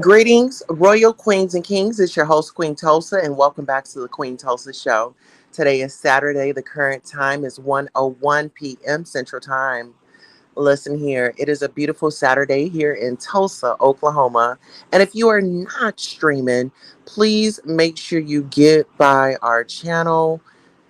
Greetings, Royal Queens and Kings. It's your host, Queen Tulsa, and welcome back to the Queen Tulsa Show. Today is Saturday. The current time is 1:01 p.m. Central Time. Listen here, it is a beautiful Saturday here in Tulsa, Oklahoma. And if you are not streaming, please make sure you get by our channel,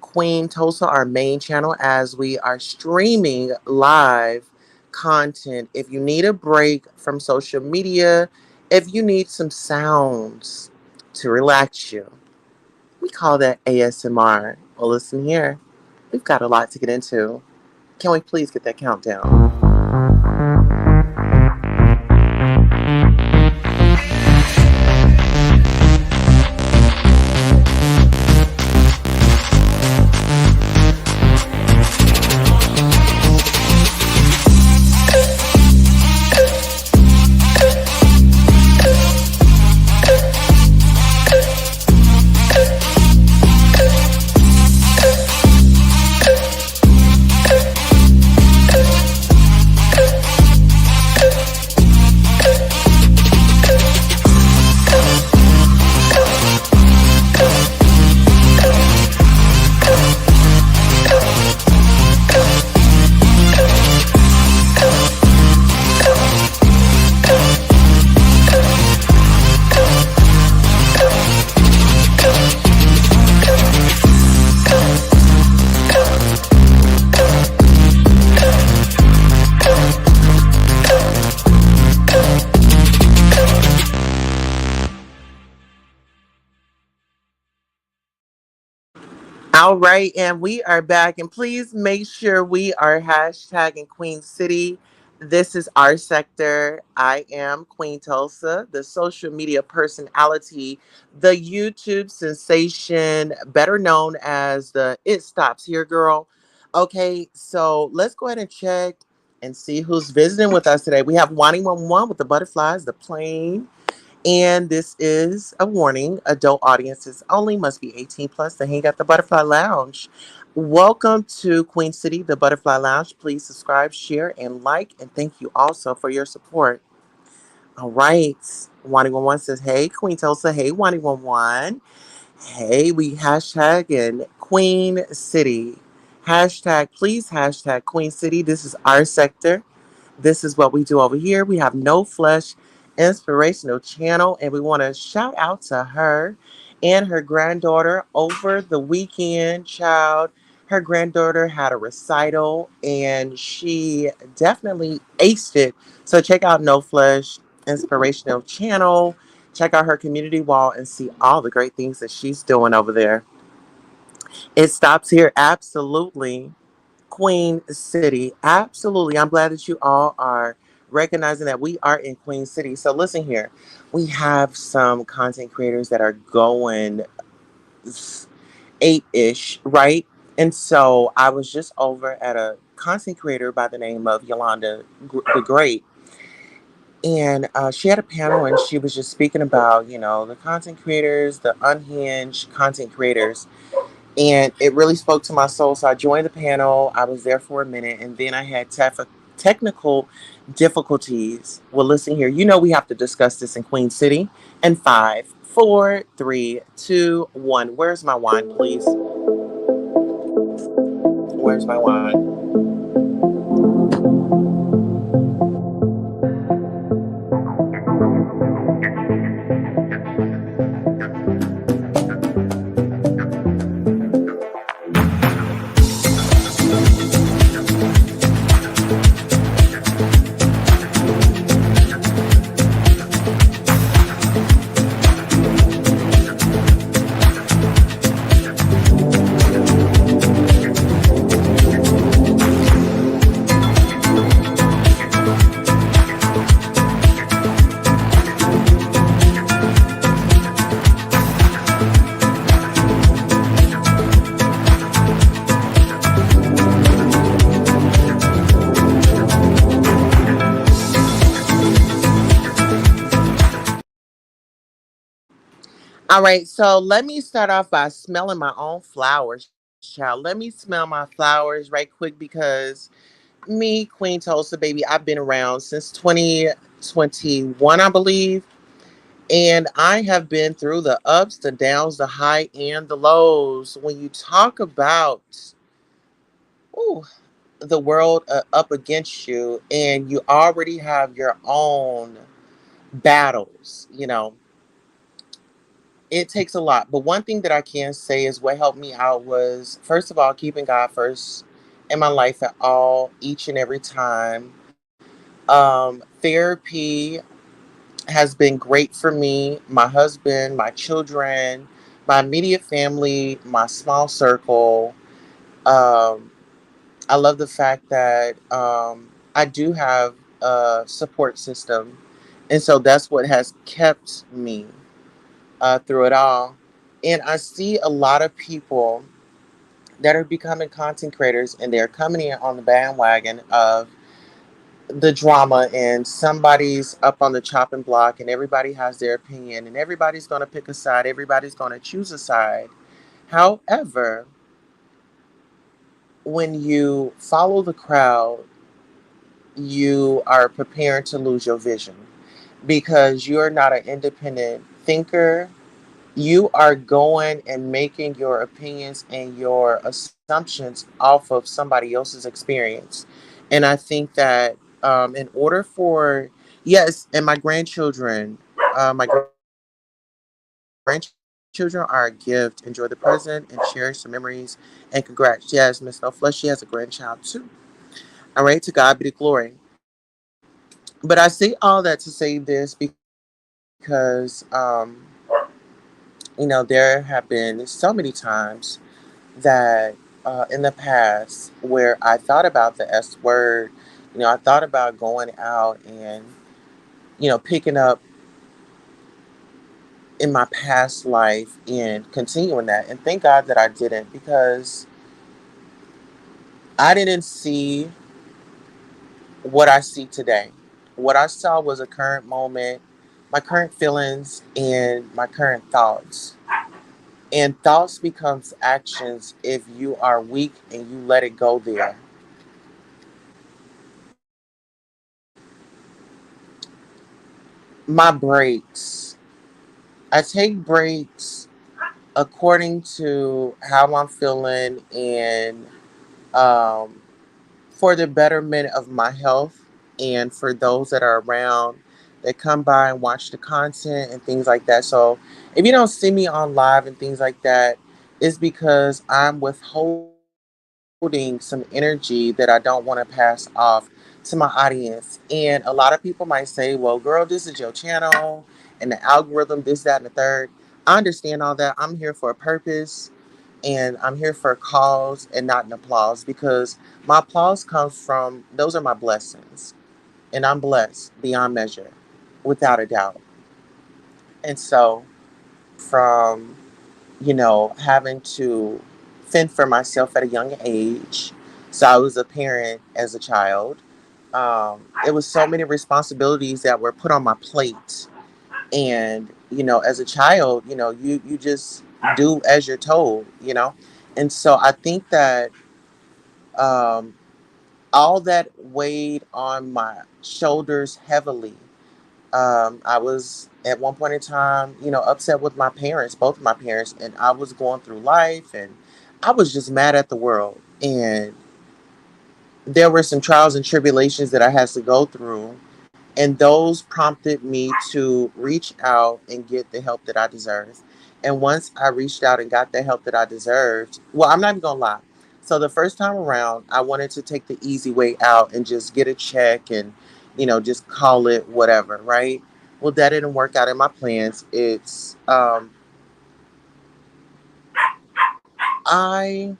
Queen Tulsa, our main channel, as we are streaming live content. If you need a break from social media, if you need some sounds to relax you, we call that ASMR. Well, listen here, we've got a lot to get into. Can we please get that countdown? All right, and we are back. And please make sure we are hashtagging Queen City. This is our sector. I am Queen Tulsa, the social media personality, the YouTube sensation, better known as the It Stops Here Girl. Okay, so let's go ahead and check and see who's visiting with us today. We have Wani One One with the butterflies, the plane. And this is a warning. Adult audiences only, must be 18 plus to hang at the Butterfly Lounge. Welcome to Queen City, the Butterfly Lounge. Please subscribe, share, and like. And thank you also for your support. All right. Wani11 says, hey, Queen Tulsa. Hey, Wani11. Hey, we hashtag in Queen City. Hashtag, please hashtag Queen City. This is our sector. This is what we do over here. We have No Flesh Inspirational Channel, and we want to shout out to her and her granddaughter over the weekend. Child, her granddaughter had a recital, and she definitely aced it. So check out No Flesh Inspirational Channel. Check out her community wall and see all the great things that she's doing over there. It stops here, absolutely. Queen City. Absolutely. I'm glad that you all are recognizing that we are in Queen City. So listen here. We have some content creators that are going 8-ish, right? And so I was just over at a content creator by the name of Yolanda the Great. And she had a panel and she was just speaking about, the content creators, the unhinged content creators, and it really spoke to my soul. So I joined the panel. I was there for a minute, and then I had technical difficulties. Well, listen here. You know we have to discuss this in Queen City. And five, four, three, two, one. Where's my wine, please? Where's my wine? All right, so let me start off by smelling my own flowers, child. Let me smell my flowers right quick because me, Queen Tulsa, baby, I've been around since 2021, I believe. And I have been through the ups, the downs, the high, and the lows. When you talk about ooh, the world up against you, and you already have your own battles, it takes a lot. But one thing that I can say is what helped me out was, first of all, keeping God first in my life at all, each and every time. Therapy has been great for me, my husband, my children, my immediate family, my small circle. Um, I love the fact that I do have a support system. And so that's what has kept me through it all. And I see a lot of people that are becoming content creators and they're coming in on the bandwagon of the drama, and somebody's up on the chopping block and everybody has their opinion and everybody's going to pick a side, everybody's going to choose a side. However, when you follow the crowd, you are preparing to lose your vision because you're not an independent thinker. You are going and making your opinions and your assumptions off of somebody else's experience. And I think that in order for, yes, and my grandchildren, my grandchildren are a gift. Enjoy the present and cherish the memories. And congrats. Yes, Miss No Flush, she has a grandchild too. All right, to God be the glory. But I say all that to say this because, there have been so many times that in the past where I thought about the S word. I thought about going out and, picking up in my past life and continuing that. And thank God that I didn't, because I didn't see what I see today. What I saw was a current moment, my current feelings, and my current thoughts. And thoughts becomes actions if you are weak and you let it go there. My breaks. I take breaks according to how I'm feeling and um, for the betterment of my health and for those that are around that come by and watch the content and things like that. So if you don't see me on live and things like that, it's because I'm withholding some energy that I don't want to pass off to my audience. And a lot of people might say, well, girl, this is your channel and the algorithm, this, that, and the third. I understand all that. I'm here for a purpose and I'm here for a cause and not an applause, because my applause comes from, those are my blessings, and I'm blessed beyond measure, without a doubt. And so, from having to fend for myself at a young age, so I was a parent as a child. It was so many responsibilities that were put on my plate, and as a child, you just do as you're told. And so I think that um, all that weighed on my shoulders heavily. I was at one point in time, upset with my parents, both of my parents, and I was going through life and I was just mad at the world. And there were some trials and tribulations that I had to go through, and those prompted me to reach out and get the help that I deserved. And once I reached out and got the help that I deserved, well, I'm not even gonna lie. So the first time around, I wanted to take the easy way out and just get a check and, just call it whatever, right? Well, that didn't work out in my plans. I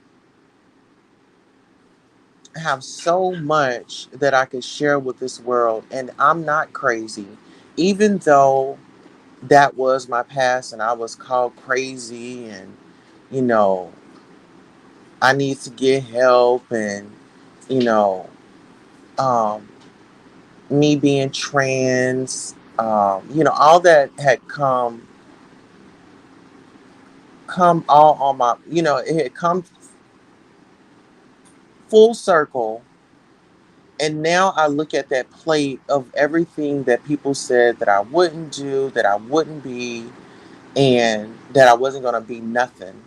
have so much that I could share with this world, and I'm not crazy. Even though that was my past and I was called crazy, and you know I need to get help, and you know um me being trans, all that had come all on my, it had come full circle, And now I look at that plate of everything that people said that I wouldn't do, that I wouldn't be, and that I wasn't going to be nothing.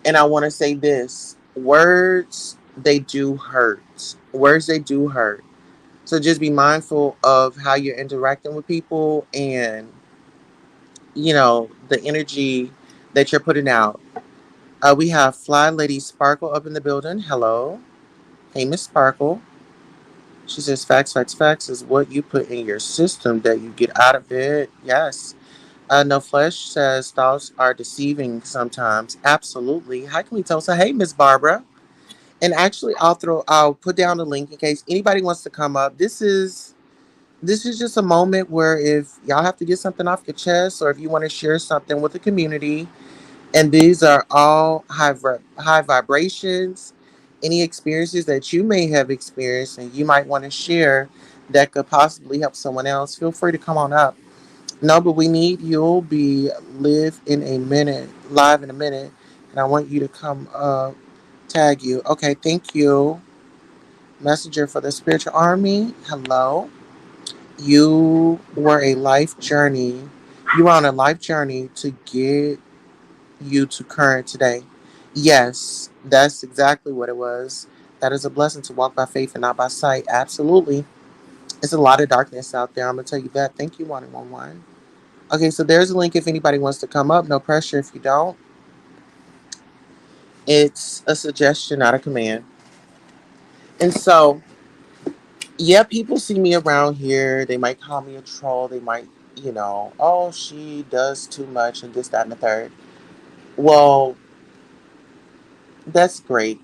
And I want to say this: words, they do hurt. Words, they do hurt. So just be mindful of how you're interacting with people and, the energy that you're putting out. We have Fly Lady Sparkle up in the building. Hello. Hey, Miss Sparkle. She says, facts, facts, facts is what you put in your system that you get out of it. Yes. No Flesh says thoughts are deceiving sometimes. Absolutely. Hi, can we tell? So, hey, Miss Barbara. And actually, I'll put down the link in case anybody wants to come up. This is just a moment where if y'all have to get something off your chest or if you want to share something with the community, and these are all high vibrations, any experiences that you may have experienced and you might want to share that could possibly help someone else, feel free to come on up. No, but we need you'll be live in a minute, and I want you to come up, tag you. Okay, thank you. Messenger for the spiritual army. Hello. You were a life journey. You were on a life journey to get you to current today. Yes, that's exactly what it was. That is a blessing to walk by faith and not by sight. Absolutely. It's a lot of darkness out there. I'm going to tell you that. Thank you, 111. Okay, so there's a link if anybody wants to come up. No pressure if you don't. It's a suggestion, not a command. And so, yeah, people see me around here. They might call me a troll. They might, oh, she does too much and this, that, and the third. Well, that's great.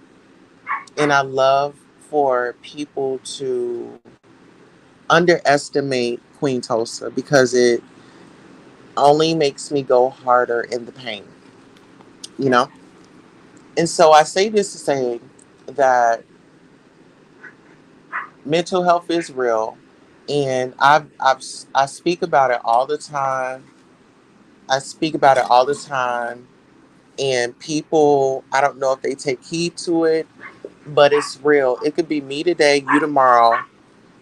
And I love for people to underestimate Queen Tulsa because it only makes me go harder in the pain, you know? And so I say this to say that mental health is real. And I speak about it all the time. I speak about it all the time. And people, I don't know if they take heed to it, but it's real. It could be me today, you tomorrow,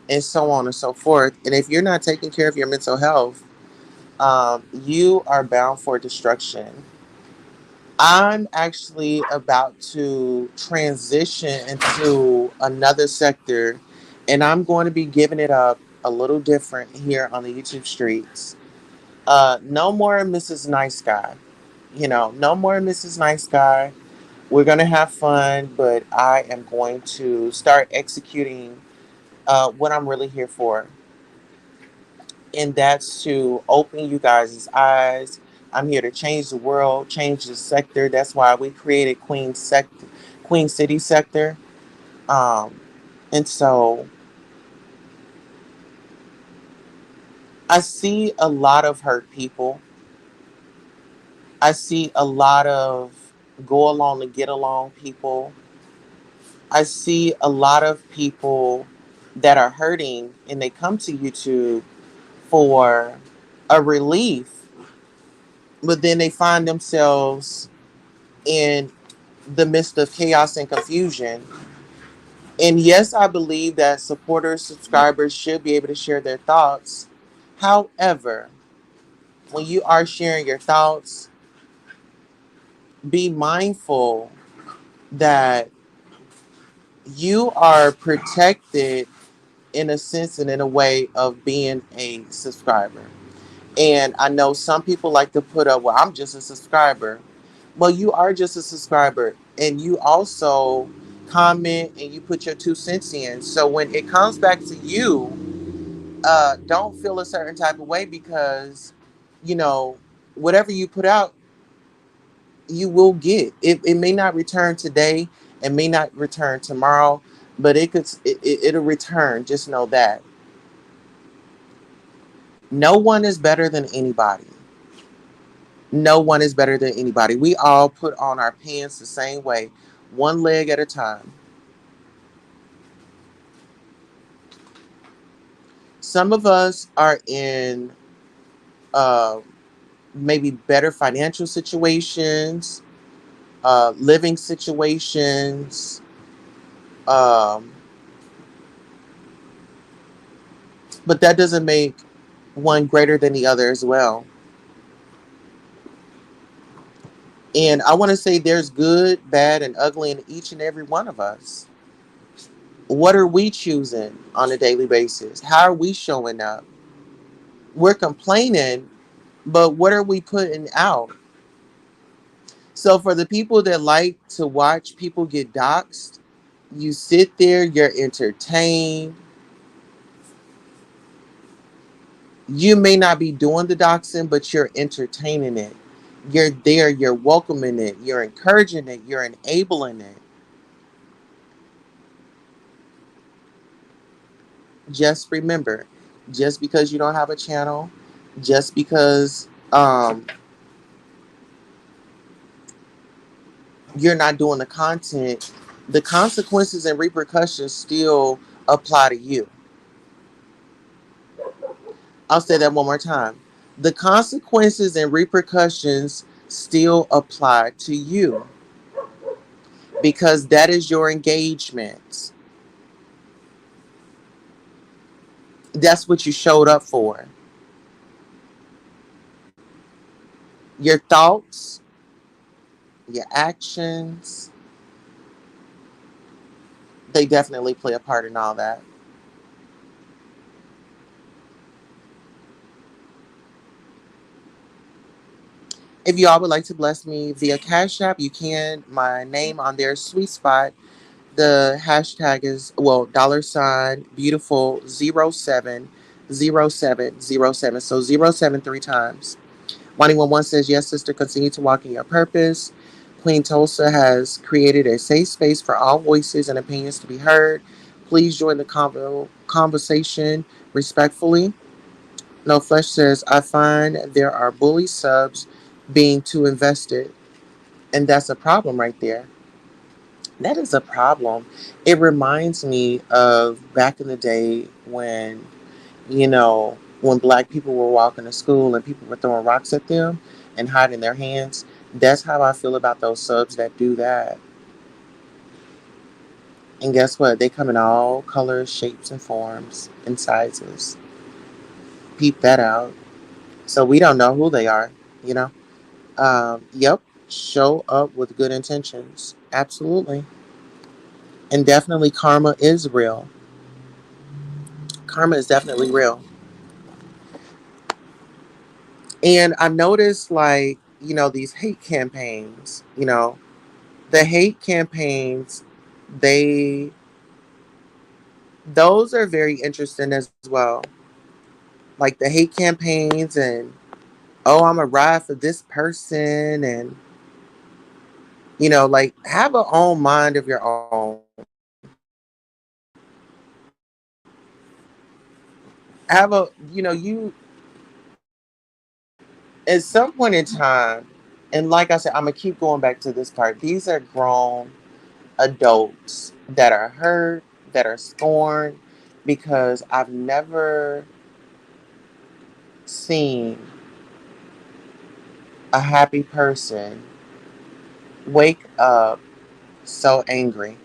and so on and so forth. And if you're not taking care of your mental health, you are bound for destruction. I'm actually about to transition into another sector, and I'm going to be giving it up a little different here on the YouTube streets. No more Mrs. Nice Guy. No more Mrs. Nice Guy. We're going to have fun, but I am going to start executing what I'm really here for. And that's to open you guys' eyes. I'm here to change the world, change the sector. That's why we created Queen City sector. Um, and so I see a lot of hurt people. I see a lot of go along to get along people. I see a lot of people that are hurting and they come to YouTube for a relief, but then they find themselves in the midst of chaos and confusion. And yes, I believe that supporters, subscribers should be able to share their thoughts. However, when you are sharing your thoughts, be mindful that you are protected in a sense and in a way of being a subscriber. And I know some people like to put up, well, I'm just a subscriber. Well, you are just a subscriber. And you also comment and you put your 2 cents in. So when it comes back to you, don't feel a certain type of way because, you know, whatever you put out, you will get. It may not return today and may not return tomorrow, but it'll return. Just know that. No one is better than anybody. No one is better than anybody. We all put on our pants the same way, one leg at a time. Some of us are in uh, maybe better financial situations, living situations, um, but that doesn't make one greater than the other as well. And I want to say there's good, bad, and ugly in each and every one of us. What are we choosing on a daily basis? How are we showing up? We're complaining, but what are we putting out? So, for the people that like to watch people get doxxed, you sit there, you're entertained. You may not be doing the doxing, but you're entertaining it. You're there, you're welcoming it, you're encouraging it, you're enabling it. Just remember, just because you don't have a channel, just because you're not doing the content, the consequences and repercussions still apply to you. I'll say that one more time. The consequences and repercussions still apply to you because that is your engagement. That's what you showed up for. Your thoughts, your actions, they definitely play a part in all that. If you all would like to bless me via Cash App, you can. My name on there is Sweet Spot. The hashtag is, well, dollar sign beautiful 070707. So 07 three times. 111 says, yes, sister, continue to walk in your purpose. Queen Tulsa has created a safe space for all voices and opinions to be heard. Please join the conversation respectfully. No Flesh says, I find there are bully subs being too invested. And that's a problem right there. That is a problem. It reminds me of back in the day when, when black people were walking to school and people were throwing rocks at them and hiding their hands. That's how I feel about those subs that do that. And guess what? They come in all colors, shapes, and forms and sizes. Peep that out. So we don't know who they are, you know? Yep. Show up with good intentions. Absolutely. And definitely karma is real. Karma is definitely real. And I've noticed, like, these hate campaigns, the hate campaigns, they, those are very interesting as well. Like the hate campaigns and, oh, I'm a ride for this person. And, like have a own mind of your own. Have a, you, at some point in time, and like I said, I'm going to keep going back to this part. These are grown adults that are hurt, that are scorned, because I've never seen a happy person wake up so angry.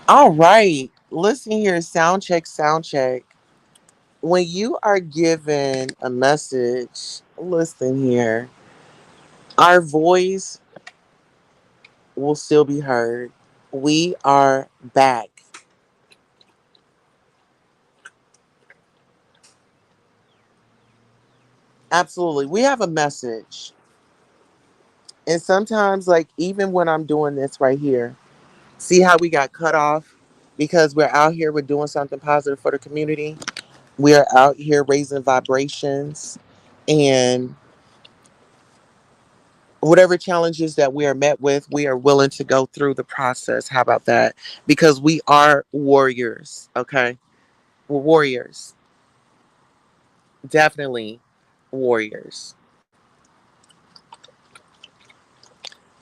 All right. Listen here, sound check, sound check. When you are given a message, listen here, our voice will still be heard. We are back. Absolutely. We have a message. And sometimes, like, even when I'm doing this right here, see how we got cut off because we're out here, we're doing something positive for the community. We are out here raising vibrations and whatever challenges that we are met with, we are willing to go through the process. How about that? Because we are warriors, okay? We're warriors. Definitely warriors.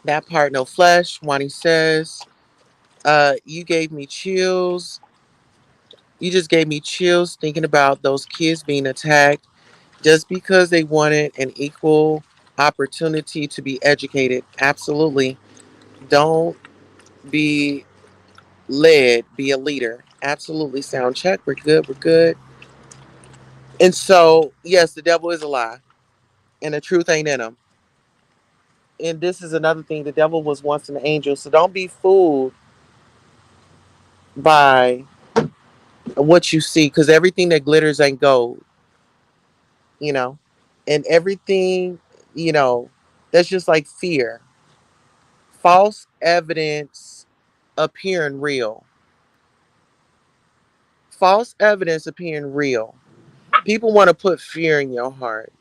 That part, no flesh. Wani says, you gave me chills. You just gave me chills thinking about those kids being attacked just because they wanted an equal opportunity to be educated. Absolutely. Don't be led, be a leader. Absolutely. Sound check. We're good. We're good. And so, yes, the devil is a lie, and the truth ain't in him. And this is another thing. The devil was once an angel. So don't be fooled by what you see because everything that glitters ain't gold, you know? And everything, you know, that's just like fear. False evidence appearing real. False evidence appearing real. People want to put fear in your heart.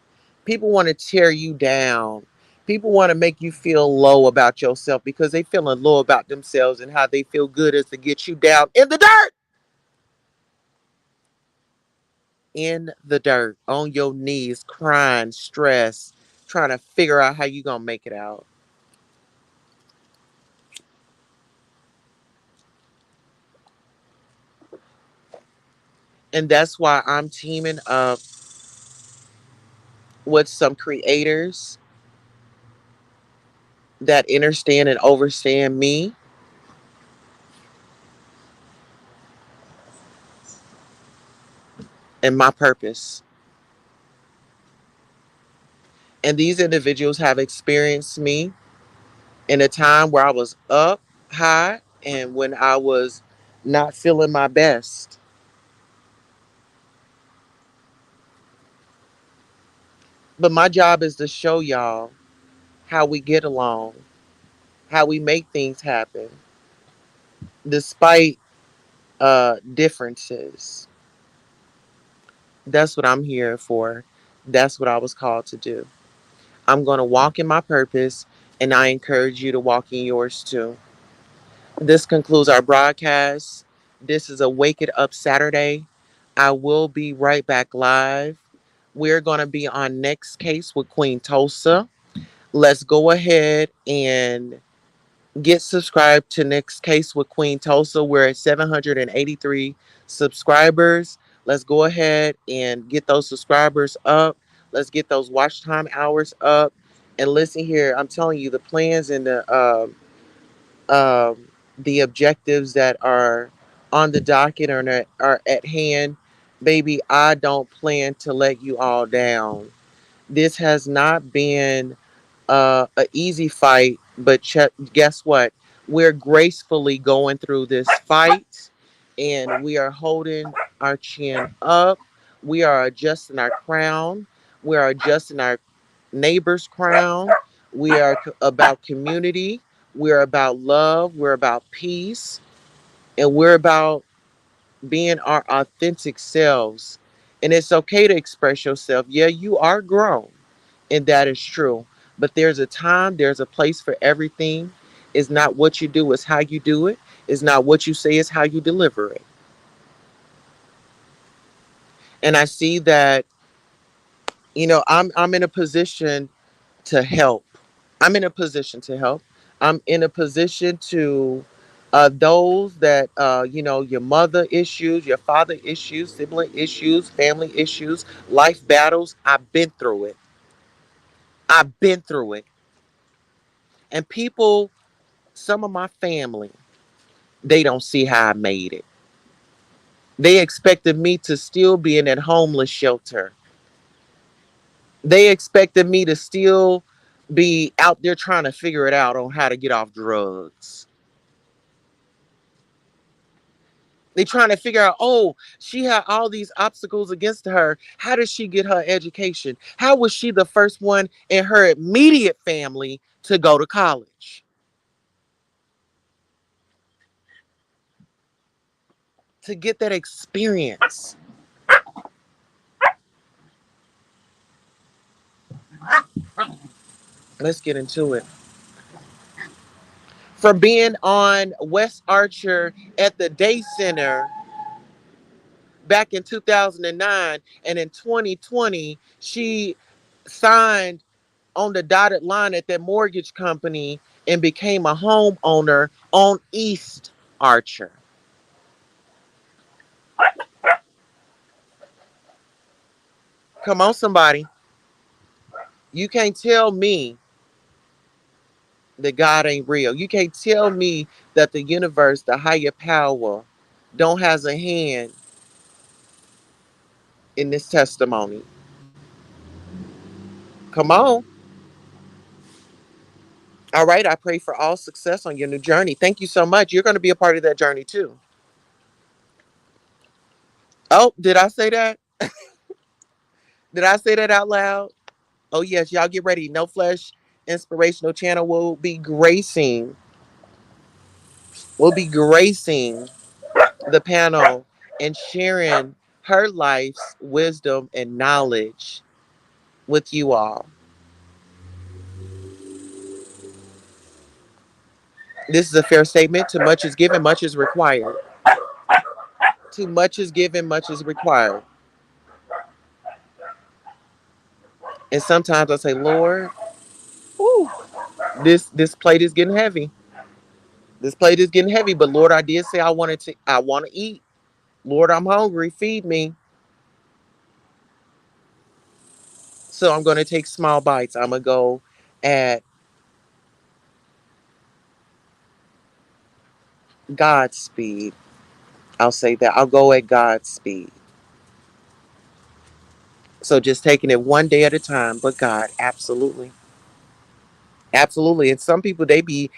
People want to tear you down. People want to make you feel low about yourself because they feeling low about themselves and how they feel good is to get you down in the dirt. In the dirt, on your knees, crying, stressed, trying to figure out how you gonna make it out. And that's why I'm teaming up with some creators that understand and overstand me and my purpose. And these individuals have experienced me in a time where I was up high and when I was not feeling my best. But my job is to show y'all how we get along, how we make things happen, despite differences. That's what I'm here for. That's what I was called to do. I'm going to walk in my purpose, and I encourage you to walk in yours too. This concludes our broadcast. This is a Wake It Up Saturday. I will be right back live. We're going to be on Next Case with Queen Tulsa. Let's go ahead and get subscribed to Next Case with Queen Tulsa. We're at 783 subscribers. Let's go ahead and get those subscribers up. Let's get those watch time hours up. And listen here, I'm telling you, the plans and the objectives that are on the docket are at hand. Baby, I don't plan to let you all down. This has not been an easy fight, but guess what? We're gracefully going through this fight and we are holding our chin up. We are adjusting our crown. We are adjusting our neighbor's crown. We are about community. We're about love. We're about peace. And we're about being our authentic selves. And it's okay to express yourself. Yeah, you are grown, and that is true. But there's a time, there's a place for everything. It's not what you do, it's how you do it. It's not what you say, it's how you deliver it. And I see that, I'm in a position to help. I'm in a position to help. I'm in a position to those that your mother issues, your father issues, sibling issues, family issues, life battles. I've been through it. I've been through it. And people, some of my family, They don't see how I made it. They expected me to still be in that homeless shelter. They expected me to still be out there trying to figure it out on how to get off drugs. They trying to figure out, oh, she had all these obstacles against her. How did she get her education? How was she the first one in her immediate family to go to college? To get that experience. Let's get into it. For being on West Archer at the Day Center back in 2009, and in 2020, she signed on the dotted line at that mortgage company and became a homeowner on East Archer. Come on, somebody. You can't tell me that God ain't real. You can't tell me that the universe, the higher power, don't has a hand in this testimony. Come on. All right. I pray for all success on your new journey. Thank you so much. You're going to be a part of that journey too. Oh, did I say that? Did I say that out loud? Oh, yes. Y'all get ready. No Flesh Inspirational Channel will be gracing the panel and sharing her life's wisdom and knowledge with you all. This is a fair statement. Too much is given, much is required. Too much is given, much is required. And sometimes I say, Lord, whew, this plate is getting heavy. This plate is getting heavy. But Lord, I did say I want to eat. Lord, I'm hungry. Feed me. So I'm gonna take small bites. I'm gonna go at God's speed. I'll say that. I'll go at God's speed. So just taking it one day at a time. But God, absolutely. Absolutely. And some people they be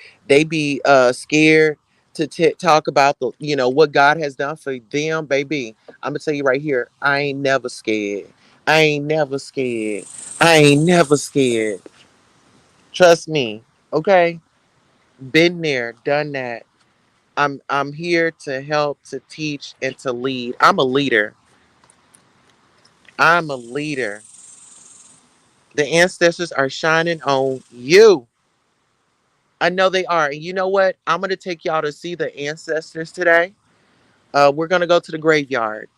scared to talk about what God has done for them, baby. I'm gonna tell you right here, I ain't never scared. I ain't never scared. I ain't never scared. Trust me. Okay? Been there, done that. I'm here to help, to teach, and to lead. I'm a leader. I'm a leader. The ancestors are shining on you. I know they are. And you know what? I'm going to take y'all to see the ancestors today. We're going to go to the graveyard.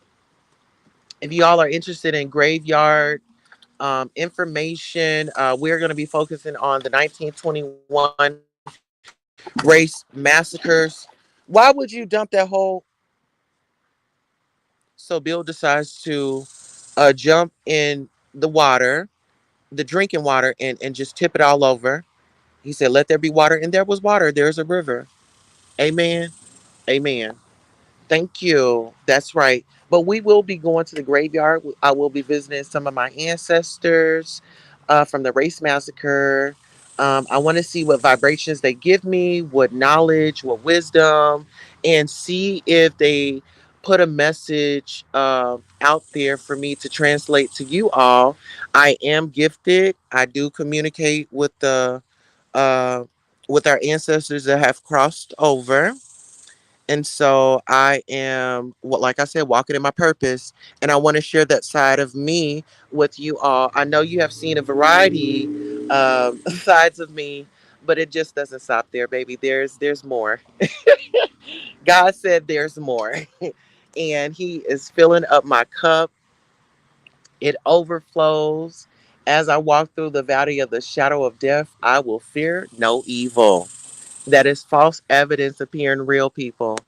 If y'all are interested in graveyard information, we're going to be focusing on the 1921 race massacres. Why would you dump that whole? So Bill decides to jump in the water, the drinking water, and just tip it all over. He said, "Let there be water," and there was water. There's a river. Amen. Amen. Thank you. That's right. But we will be going to the graveyard. I will be visiting some of my ancestors from the race massacre. I want to see what vibrations they give me, what knowledge, what wisdom, and see if they put a message out there for me to translate to you all. I am gifted. I do communicate uh, with our ancestors that have crossed over, and so I am, like I said, walking in my purpose. And I want to share that side of me with you all. I know you have seen a variety sides of me, but it just doesn't stop there, baby. There's more. God said there's more. And He is filling up my cup. It overflows. As I walk through the valley of the shadow of death, I will fear no evil. That is false evidence appearing real, people.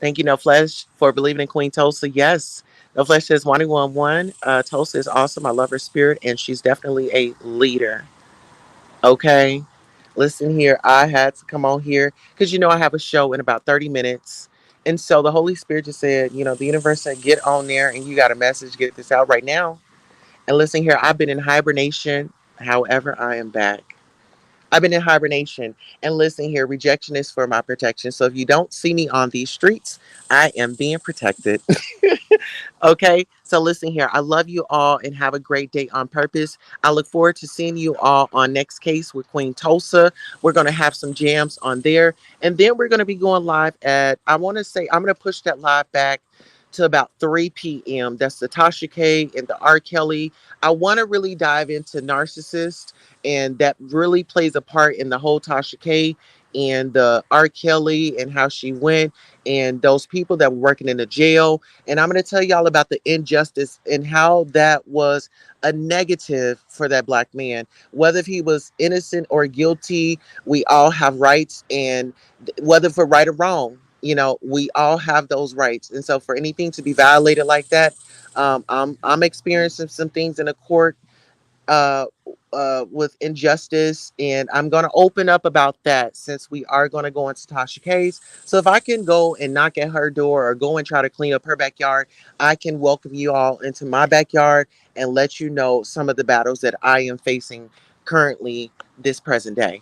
Thank you, No Flesh, for believing in Queen Tulsa. Yes, No Flesh says 111. Tulsa is awesome. I love her spirit, and she's definitely a leader. Okay. Listen here, I had to come on here because I have a show in about 30 minutes. And so the Holy Spirit just said, the universe said, get on there and you got a message, get this out right now. And listen here, I've been in hibernation. However, I am back. I've been in hibernation. And listen here, rejection is for my protection. So if you don't see me on these streets, I am being protected. Okay, so listen here. I love you all and have a great day on purpose. I look forward to seeing you all on Next Case with Queen Tulsa. We're going to have some jams on there. And then we're going to be going live at, I want to say, I'm going to push that live back to about 3 p.m. That's the Tasha K and the R. Kelly. I want to really dive into narcissist, and that really plays a part in the whole Tasha K and the R. Kelly and how she went and those people that were working in the jail. And I'm going to tell y'all about the injustice and how that was a negative for that black man. Whether if he was innocent or guilty, we all have rights. And whether for right or wrong, we all have those rights. And so for anything to be violated like that, I'm experiencing some things in the court uh, with injustice, and I'm going to open up about that since we are going to go into Tasha K's. So if I can go and knock at her door or go and try to clean up her backyard, I can welcome you all into my backyard and let you know some of the battles that I am facing currently this present day.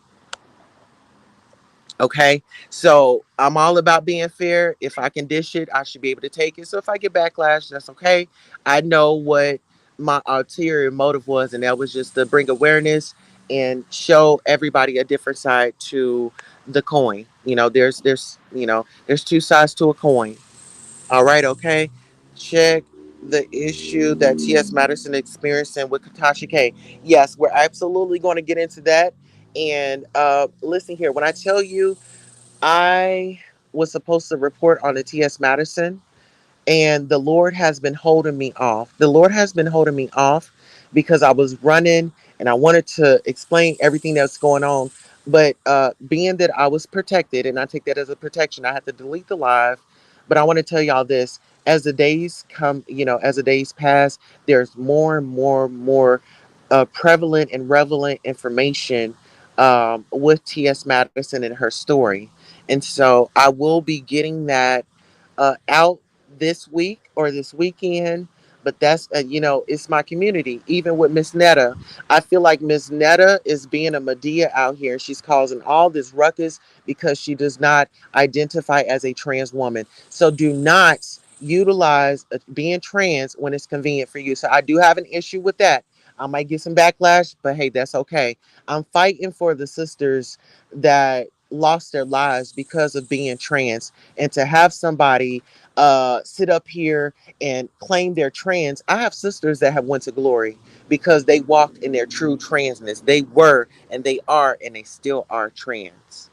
Okay, so I'm all about being fair. If I can dish it, I should be able to take it. So if I get backlash, that's okay. I know what my ulterior motive was, and that was just to bring awareness and show everybody a different side to the coin. There's two sides to a coin. All right, okay. Check the issue that T.S. Madison experiencing with Katasha K. Yes, we're absolutely going to get into that. And listen here, when I tell you I was supposed to report on the T.S. Madison, and the Lord has been holding me off. The Lord has been holding me off because I was running and I wanted to explain everything that's going on. But being that I was protected, and I take that as a protection, I had to delete the live. But I want to tell y'all this: as the days come, as the days pass, there's more and more prevalent and relevant information with T.S. Madison and her story. And so I will be getting that out this week or this weekend. But that's it's my community. Even with Miss Netta, I feel like Miss Netta is being a Medea out here. She's causing all this ruckus because she does not identify as a trans woman. So do not utilize being trans when it's convenient for you. So I do have an issue with that. I might get some backlash, but hey, that's okay. I'm fighting for the sisters that lost their lives because of being trans, and to have somebody sit up here and claim they're trans. I have sisters that have went to glory because they walked in their true transness. They were and they are and they still are trans.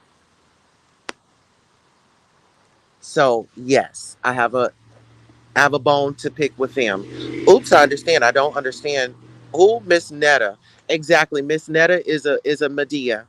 So yes, I have a bone to pick with them. Oops, I understand. I don't understand. Who Miss Netta? Exactly. Miss Netta is a Medea.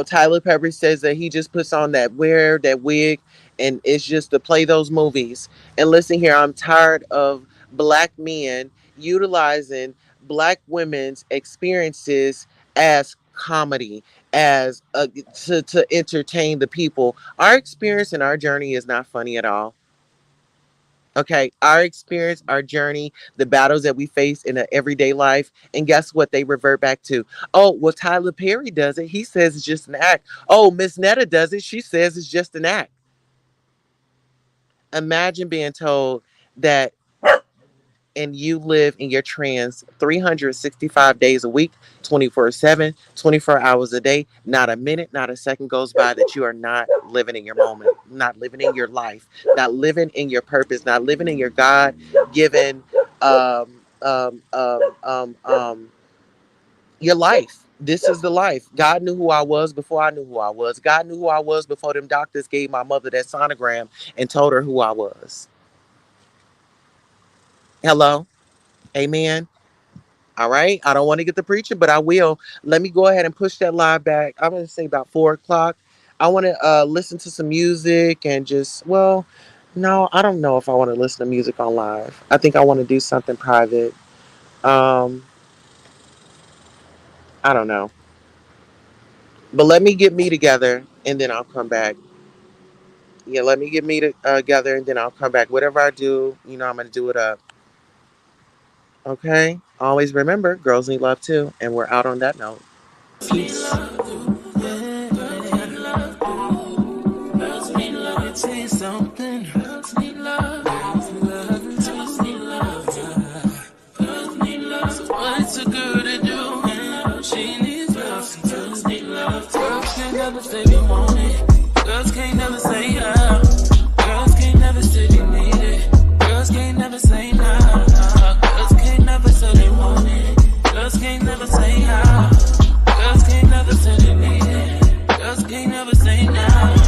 Tyler Perry says that he just puts on that wig, and it's just to play those movies. And listen here, I'm tired of black men utilizing black women's experiences as comedy, as to entertain the people. Our experience and our journey is not funny at all. Okay, our experience, our journey, the battles that we face in an everyday life, and guess what? They revert back to, oh, well, Tyler Perry does it. He says it's just an act. Oh, Miss Netta does it. She says it's just an act. Imagine being told that, and you live in your trans 365 days a week, 24/7, 24 hours a day. Not a minute, not a second goes by that you are not living in your moment, not living in your life, not living in your purpose, not living in your God given your life. This is the life. God knew who I was before I knew who I was. God knew who I was before them doctors gave my mother that sonogram and told her who I was. Hello? Amen. All right. I don't want to get the preaching, but I will. Let me go ahead and push that live back. I'm going to say about 4 o'clock. I want to listen to some music and just, well, no, I don't know if I want to listen to music on live. I think I want to do something private. Um, I don't know. But let me get me together and then I'll come back. Yeah, let me get me together and then I'll come back. Whatever I do, I'm going to do it up. Okay? Always remember, girls need love too. And we're out on that note. Peace. Something. Girls need love. Girls need love. Girls need love. Girls need love. So what's a girl to do? She needs love. Girls need love. Girls can't never say they want it. Girls can't never say how. Girls can't never say they need it. Girls can't never say no. Girls can't never say they want it. Girls can't never say how. Girls can't never say they need it. Girls can't never say no.